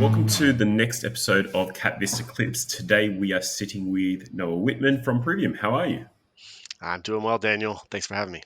Welcome to the next episode of KapVista Klips. Today we are sitting with Noah Whitman from Priviom. How are you? I'm doing well, Daniel. Thanks for having me.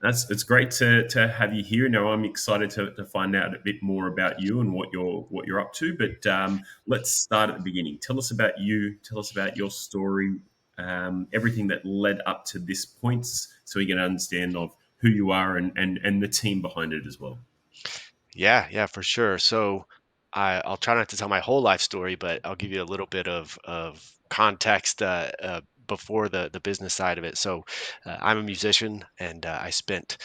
It's great to have you here. Now I'm excited to find out a bit more about you and what you're up to. But let's start at the beginning. Tell us about you. Tell us about your story, everything that led up to this point, so we get an understand of who you are and the team behind it as well. Yeah, for sure. So I'll try not to tell my whole life story, but I'll give you a little bit of context before the business side of it. So I'm a musician, and I spent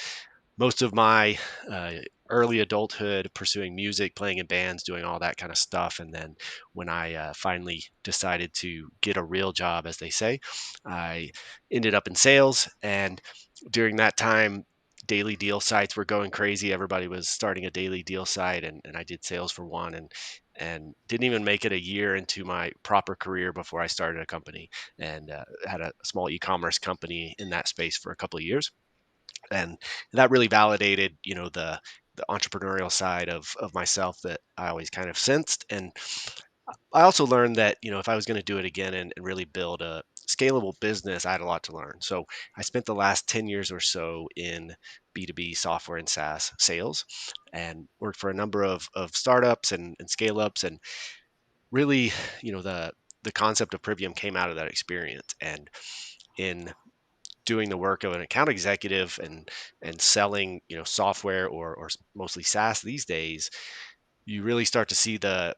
most of my uh, early adulthood pursuing music, playing in bands, doing all that kind of stuff. And then when I finally decided to get a real job, as they say, I ended up in sales. And during that time, daily deal sites were going crazy. Everybody was starting a daily deal site, and I did sales for one, and didn't even make it a year into my proper career before I started a company, and had a small e-commerce company in that space for a couple of years. And that really validated, the entrepreneurial side of myself that I always kind of sensed. And I also learned that, if I was going to do it again and really build a scalable business, I had a lot to learn. So I spent the last 10 years or so in B2B software and SaaS sales, and worked for a number of startups and scale ups. And really, the concept of Privium came out of that experience. And in doing the work of an account executive and selling, software or mostly SaaS these days, you really start to see the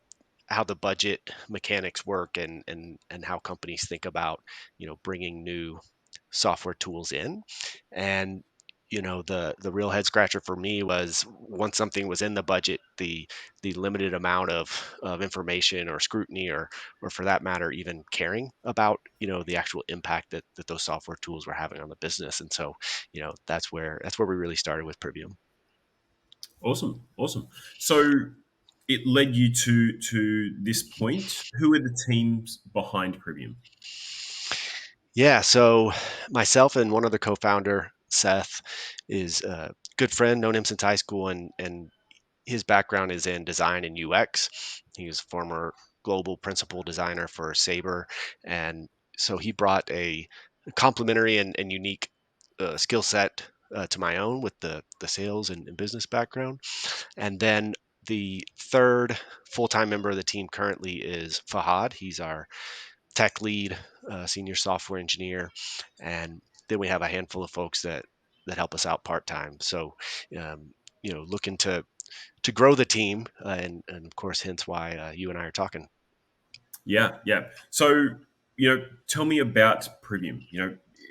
how the budget mechanics work, and how companies think about, bringing new software tools in. And the real head scratcher for me was, once something was in the budget, the limited amount of information or scrutiny, or for that matter, even caring about, the actual impact that those software tools were having on the business. And so, that's where we really started with Privium. Awesome, awesome. So it led you to this point. Who are the teams behind Privium? Yeah, so myself and one other co-founder, Seth, is a good friend, known him since high school, and his background is in design and UX. He was former global principal designer for Sabre, and so he brought a complementary and unique skill set to my own with the sales and business background. And then the third full-time member of the team currently is Fahad. He's our tech lead, senior software engineer, and then we have a handful of folks that help us out part time. So, looking to grow the team, and of course, hence why you and I are talking. Yeah, yeah. So tell me about Privium.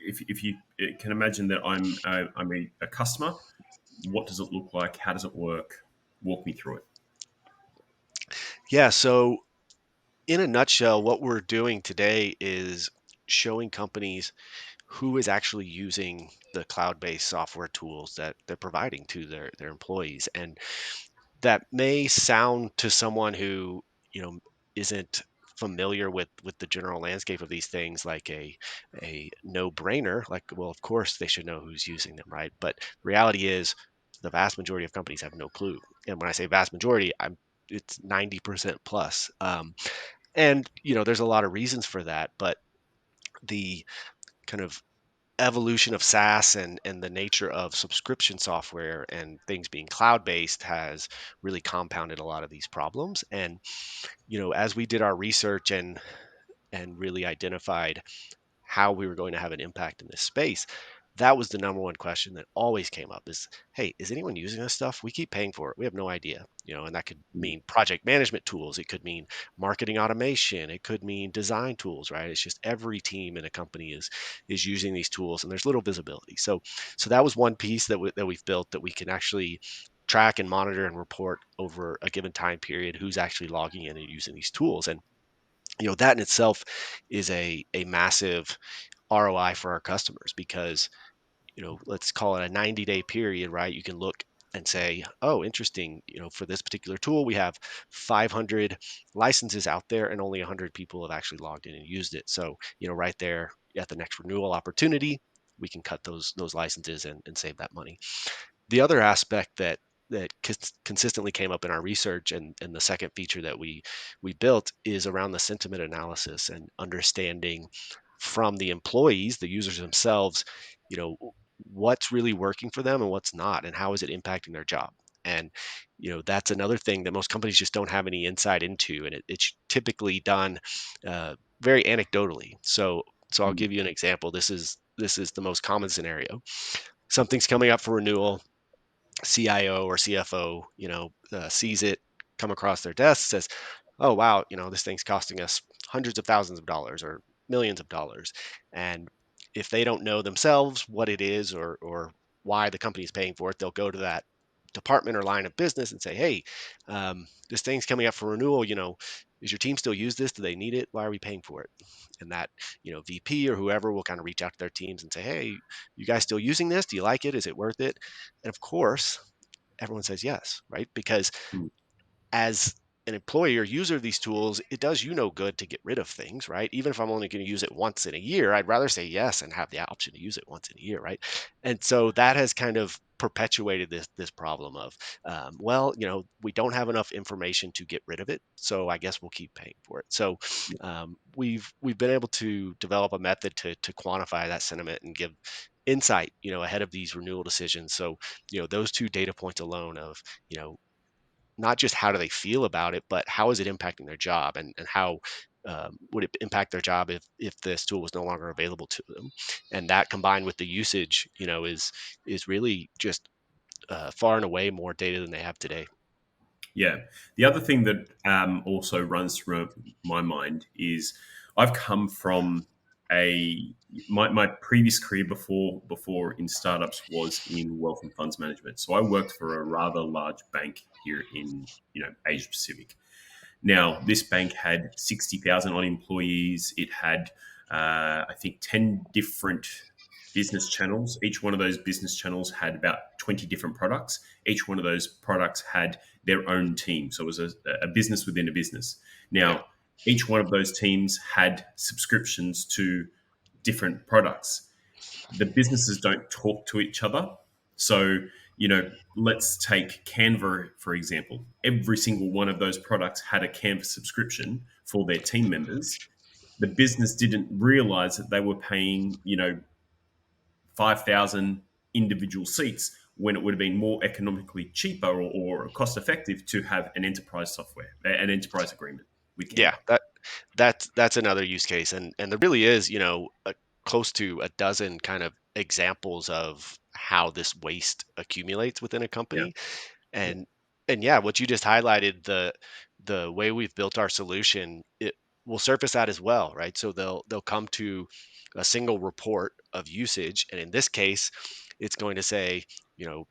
If you can imagine that I'm a customer, what does it look like? How does it work? Walk me through it. Yeah. So, in a nutshell, what we're doing today is showing companies who is actually using the cloud-based software tools that they're providing to their employees. And that may sound, to someone who, isn't familiar with the general landscape of these things, like a no-brainer. Like, well, of course they should know who's using them, right? But the reality is, the vast majority of companies have no clue. And when I say vast majority, it's 90% plus. And there's a lot of reasons for that, but the kind of evolution of SaaS and the nature of subscription software and things being cloud based has really compounded a lot of these problems. And as we did our research and really identified how we were going to have an impact in this space, that was the number one question that always came up: is, hey, is anyone using this stuff? We keep paying for it, we have no idea. And that could mean project management tools, it could mean marketing automation, it could mean design tools, right? It's just every team in a company is using these tools, and there's little visibility. So that was one piece that we've built, that we can actually track and monitor and report over a given time period who's actually logging in and using these tools. And that in itself is a massive ROI for our customers, because let's call it a 90-day period, right? You can look and say, oh, interesting, for this particular tool, we have 500 licenses out there, and only 100 people have actually logged in and used it. So, right there at the next renewal opportunity, we can cut those licenses and save that money. The other aspect that that consistently came up in our research, and the second feature that we built is around the sentiment analysis and understanding from the employees, the users themselves, you know, what's really working for them and what's not, and how is it impacting their job. And that's another thing that most companies just don't have any insight into, and it's typically done very anecdotally. So I'll Mm. give you an example. This is the most common scenario. Something's coming up for renewal. CIO or CFO, sees it come across their desk, says, "Oh wow, this thing's costing us hundreds of thousands of dollars or millions of dollars." And if they don't know themselves what it is, or why the company's paying for it, they'll go to that department or line of business and say, "Hey, this thing's coming up for renewal. Is your team still use this? Do they need it? Why are we paying for it?" And that VP or whoever will kind of reach out to their teams and say, "Hey, you guys still using this? Do you like it? Is it worth it?" And of course, everyone says yes, right? Because Mm. as an employee or user of these tools, it does no good to get rid of things, right? Even if I'm only going to use it once in a year, I'd rather say yes and have the option to use it once in a year, right? And so that has kind of perpetuated this problem of, well, we don't have enough information to get rid of it, so I guess we'll keep paying for it. So we've been able to develop a method to quantify that sentiment and give insight, ahead of these renewal decisions. So those two data points alone of you know not just how do they feel about it, but how is it impacting their job, and how would it impact their job if this tool was no longer available to them. And that combined with the usage, is really just far and away more data than they have today. Yeah. The other thing that also runs through my mind is I've come from a my previous career before in startups was in wealth and funds management. So I worked for a rather large bank here in Asia Pacific. Now, this bank had 60,000 odd employees. It had, I think, 10 different business channels. Each one of those business channels had about 20 different products. Each one of those products had their own team. So it was a business within a business. Yeah, Now, each one of those teams had subscriptions to different products. The businesses don't talk to each other. So, let's take Canva, for example. Every single one of those products had a Canva subscription for their team members. The business didn't realize that they were paying, 5,000 individual seats when it would have been more economically cheaper or cost effective to have an enterprise software, an enterprise agreement with yeah, Canva. that's another use case, and there really is, close to a dozen kind of examples of how this waste accumulates within a Yeah. company. Yeah. And yeah, what you just highlighted, the way we've built our solution, it will surface that as well, right? So they'll come to a single report of usage, and in this case, it's going to say,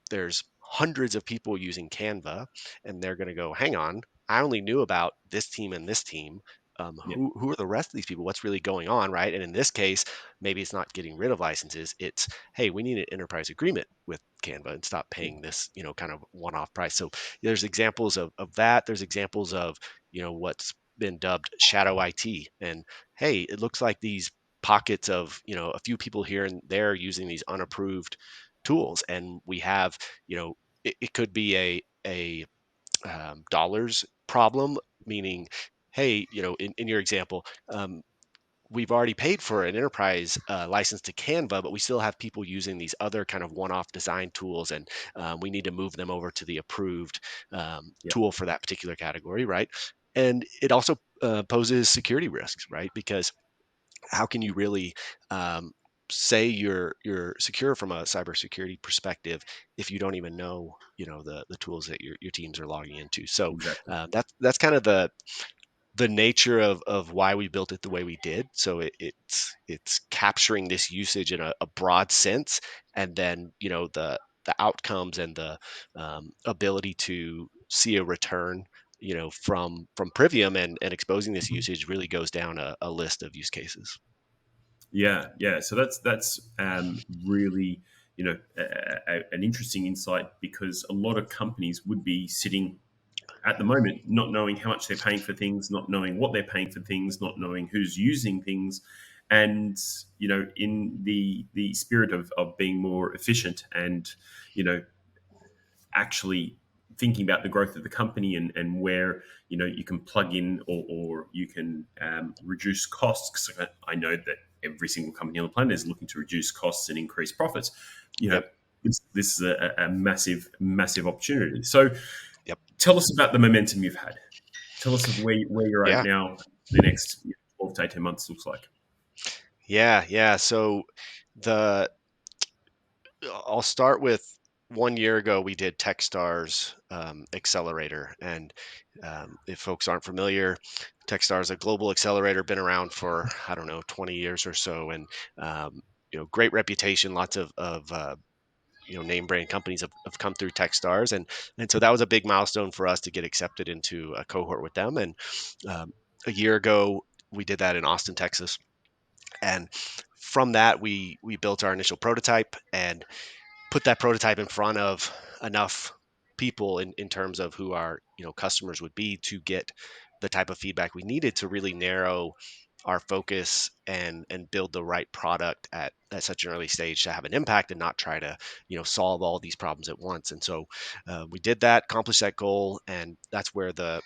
there's hundreds of people using Canva, and they're going to go, hang on, I only knew about this team and this team. Yeah. Who are the rest of these people? What's really going on, right? And in this case, maybe it's not getting rid of licenses. It's, hey, we need an enterprise agreement with Canva and stop Yeah. paying this, kind of one-off price. So there's examples of that. There's examples of, what's been dubbed shadow IT. And hey, it looks like these pockets of, a few people here and there using these unapproved tools. And we have, it could be a dollars problem, meaning, hey, in your example, we've already paid for an enterprise license to Canva, but we still have people using these other kind of one-off design tools, and we need to move them over to the approved Yeah. tool for that particular category, right? And it also poses security risks, right? Because how can you really say you're secure from a cybersecurity perspective if you don't even know, the tools that your teams are logging into? So Exactly. that's kind of the nature of why we built it the way we did. So it's capturing this usage in a broad sense, and then the outcomes and the ability to see a return, from Priviom, and exposing this Mhm. usage really goes down a list of use cases. Yeah, yeah. So that's really an interesting insight because a lot of companies would be sitting at the moment not knowing how much they're paying for things, not knowing what they're paying for things, not knowing who's using things, and in the spirit of being more efficient and actually thinking about the growth of the company and where you can plug in or you can reduce costs. Because I know that every single company on the planet is looking to reduce costs and increase profits. You know, Yep. this is a massive opportunity. So Yep. tell us about the momentum you've had. Tell us of where you're at Yeah. now. The next 12 to 18 months looks like. Yeah. Yeah. So the I'll start with 1 year ago, we did Techstars Accelerator. And if folks aren't familiar, Techstars is a global accelerator, been around for, I don't know, 20 years or so. And, great reputation. Lots of name brand companies have come through Techstars. And so that was a big milestone for us to get accepted into a cohort with them. And um, a year ago, we did that in Austin, Texas. And from that, we built our initial prototype and put that prototype in front of enough people in terms of who our customers would be to get the type of feedback we needed to really narrow our focus and build the right product at such an early stage to have an impact and not try to solve all these problems at once. And so we did that, accomplished that goal, and that's where the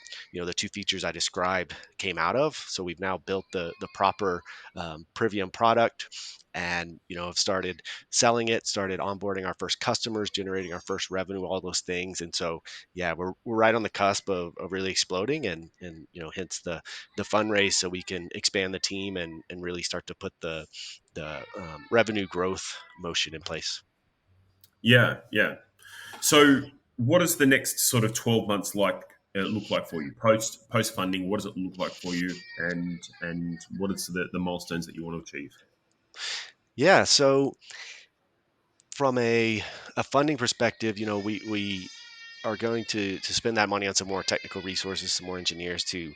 two features I described came out of. So we've now built the proper Priviom product, and have started selling it, started onboarding our first customers, generating our first revenue, all those things. And so, yeah, we're right on the cusp of really exploding, and hence the fundraise, so we can expand the team and really start to put the revenue growth motion in place. Yeah, yeah. So, what does the next sort of 12 months look like for you post funding? What does it look like for you, and what is the milestones that you want to achieve? Yeah. So from a funding perspective, we are going to spend that money on some more technical resources, some more engineers to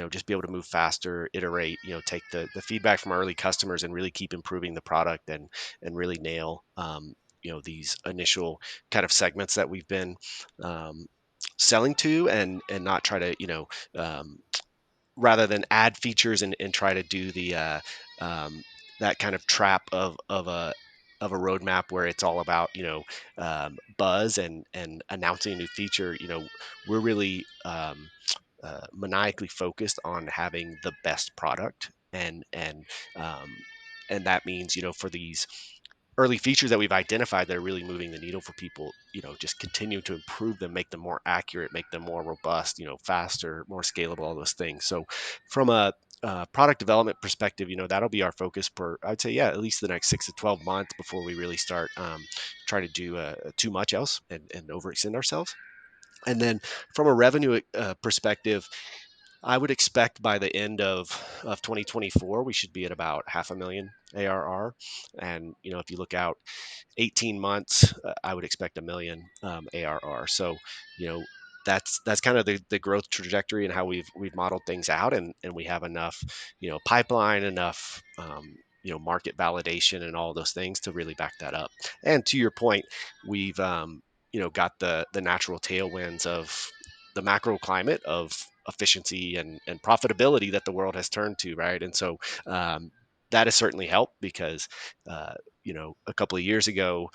just be able to move faster, iterate, take the feedback from our early customers and really keep improving the product and really nail these initial kind of segments that we've been um, selling to, and not try to um, rather than add features and try to do um, that kind of trap of a roadmap where it's all about buzz and announcing a new feature. We're really maniacally focused on having the best product, um, and that means for these early features that we've identified that are really moving the needle for people, just continue to improve them, make them more accurate, make them more robust, faster, more scalable, all those things. So from a product development perspective, that'll be our focus for, I'd say, yeah, at least the next 6 to 12 months before we really start trying to do too much else and overextend ourselves. And then from a revenue perspective, I would expect by the end of 2024, we should be at about 500,000 ARR. And, if you look out 18 months, I would expect 1 million ARR. So, you know, that's kind of the growth trajectory and how we've modeled things out, and we have enough, pipeline, enough, market validation and all those things to really back that up. And to your point, we've, got the natural tailwinds of the macro climate of efficiency and profitability that the world has turned to, right? And so that has certainly helped because a couple of years ago,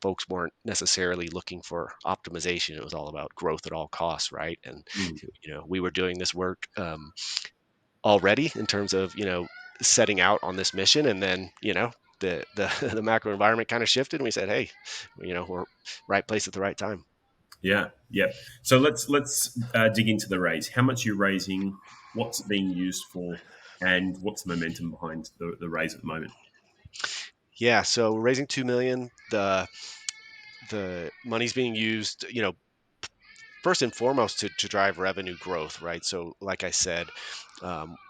folks weren't necessarily looking for optimization. It was all about growth at all costs, right? And Mm. we were doing this work already in terms of setting out on this mission, and then the the macro environment kind of shifted, and we said, hey, we're right place at the right time. Yeah, yeah. So let's dig into the raise. How much are you raising? What's it being used for? And what's the momentum behind the raise at the moment? Yeah, so we're raising 2 million. The money's being used, first and foremost to drive revenue growth, right? So, like I said,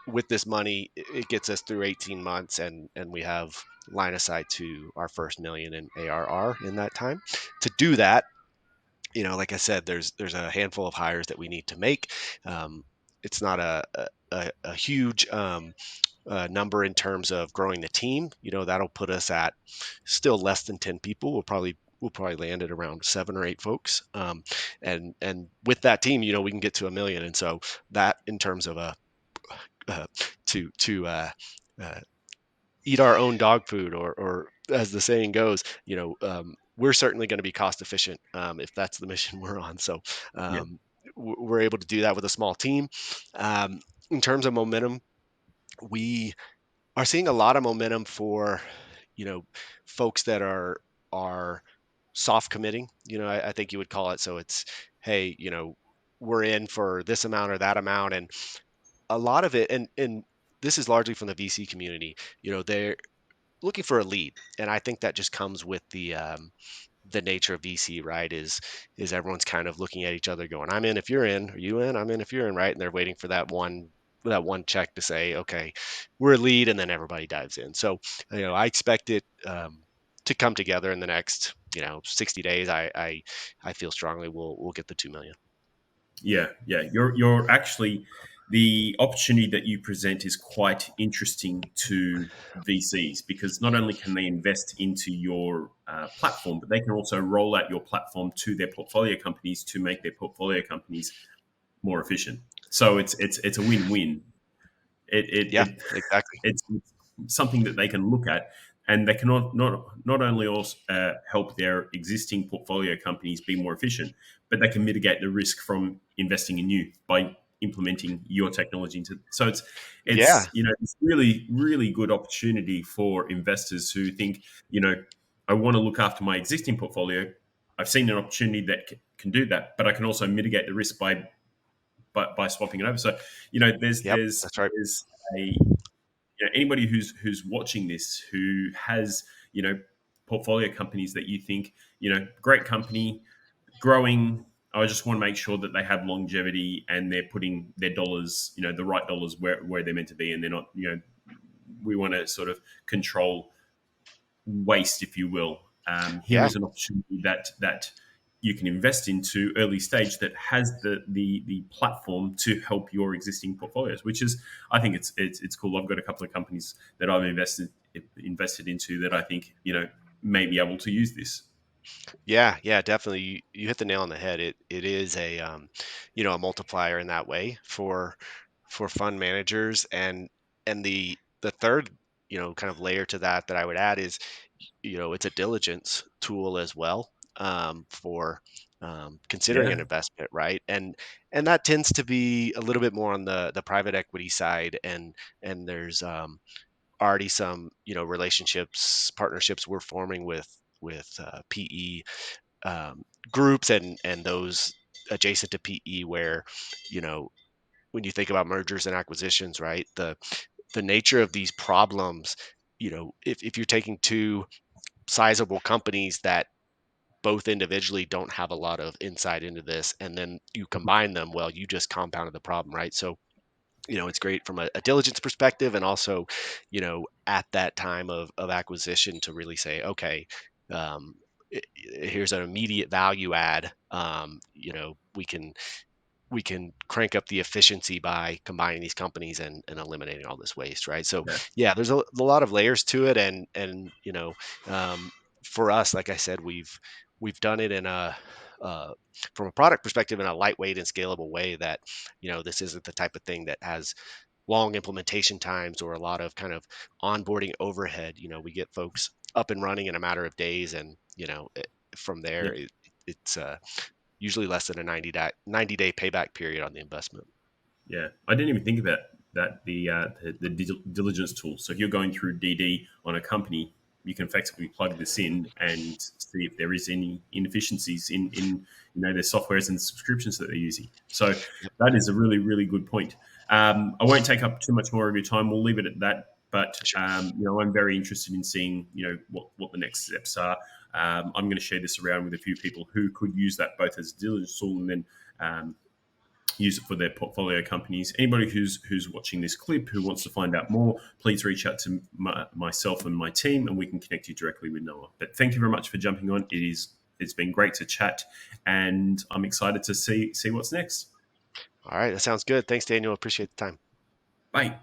with this money, it gets us through 18 months, and we have line of sight to our first million in ARR in that time. To do that, like I said, there's a handful of hires that we need to make. It's not a huge number in terms of growing the team. That'll put us at still less than 10 people. We'll probably land at around 7 or 8 folks. And with that team, we can get to 1 million. And so that, in terms of uh, to uh, eat our own dog food, or as the saying goes, we're certainly going to be cost efficient if that's the mission we're on. So Yeah, um, we're able to do that with a small team. Um, in terms of momentum, we are seeing a lot of momentum for, you know, folks that are soft committing. I think you would call it. So it's, hey, we're in for this amount or that amount, and a lot of it, and this is largely from the VC community. They're looking for a lead, and I think that just comes with the nature of VC, right? Is everyone's kind of looking at each other, going, "I'm in if you're in. Are you in? I'm in if you're in." Right? And they're waiting for that one check to say, "Okay, we're a lead," and then everybody dives in. So, I expect it to come together in the next 60 days. I feel strongly we'll get the 2 million. yeah, yeah. You're actually the opportunity that you present is quite interesting to VCs because not only can they invest into your platform, but they can also roll out your platform to their portfolio companies to make their portfolio companies more efficient. So it's a win-win. Yeah, It exactly. it's something that they can look at, and they can not only also help their existing portfolio companies be more efficient, but they can mitigate the risk from investing in you by implementing your technology into. So Yeah, it's really good opportunity for investors who think I want to look after my existing portfolio. I've seen an opportunity that can do that, but I can also mitigate the risk by swapping it over. So there's yep, there's that's right. there's a anybody who's watching this who has portfolio companies that you think great company growing. I just want to make sure that they have longevity and they're putting their dollars, the right dollars where they're meant to be, and they're not, we want to sort of control waste, if you will. Here Yeah, is an opportunity that you can invest into early stage that has the platform to help your existing portfolios, which is I think it's cool. I've got a couple of companies that I've invested into that I think may be able to use this. yeah, yeah, definitely. You hit the nail on the head. It is a multiplier in that way for fund managers, and the third, kind of layer to that I would add is, it's a diligence tool as well, for considering an Yeah, investment, right? And that tends to be a little bit more on the private equity side, and there's already some relationships, partnerships we're forming with PE um, groups and those adjacent to PE, where you know when you think about mergers and acquisitions, right? The nature of these problems, if you're taking two sizable companies that both individually don't have a lot of insight into this, and then you combine them, well, you just compounded the problem, right? So it's great from a diligence perspective, and also at that time of acquisition to really say, okay, um, here's an immediate value add. We can crank up the efficiency by combining these companies and eliminating all this waste, right? So yeah, yeah, there's a lot of layers to it, and um, for us, like I said, we've done it in a from a product perspective in a lightweight and scalable way that this isn't the type of thing that has long implementation times or a lot of kind of onboarding overhead. We get folks up and running in a matter of days, and from there, yeah. it's usually less than a 90-day payback period on the investment. Yeah, I didn't even think about that. The diligence tool. So if you're going through DD on a company, you can effectively plug this in and see if there is any inefficiencies in their softwares and subscriptions that they're using. So Yep. that is a really good point. I won't take up too much more of your time. We'll leave it at that. But Sure. I'm very interested in seeing what the next steps are. I'm going to share this around with a few people who could use that both as a diligence tool and then use it for their portfolio companies. Anybody who's watching this clip who wants to find out more, please reach out to myself and my team, and we can connect you directly with Noah. But thank you very much for jumping on. It's been great to chat, and I'm excited to see what's next. All right, that sounds good. Thanks, Daniel. Appreciate the time. Bye.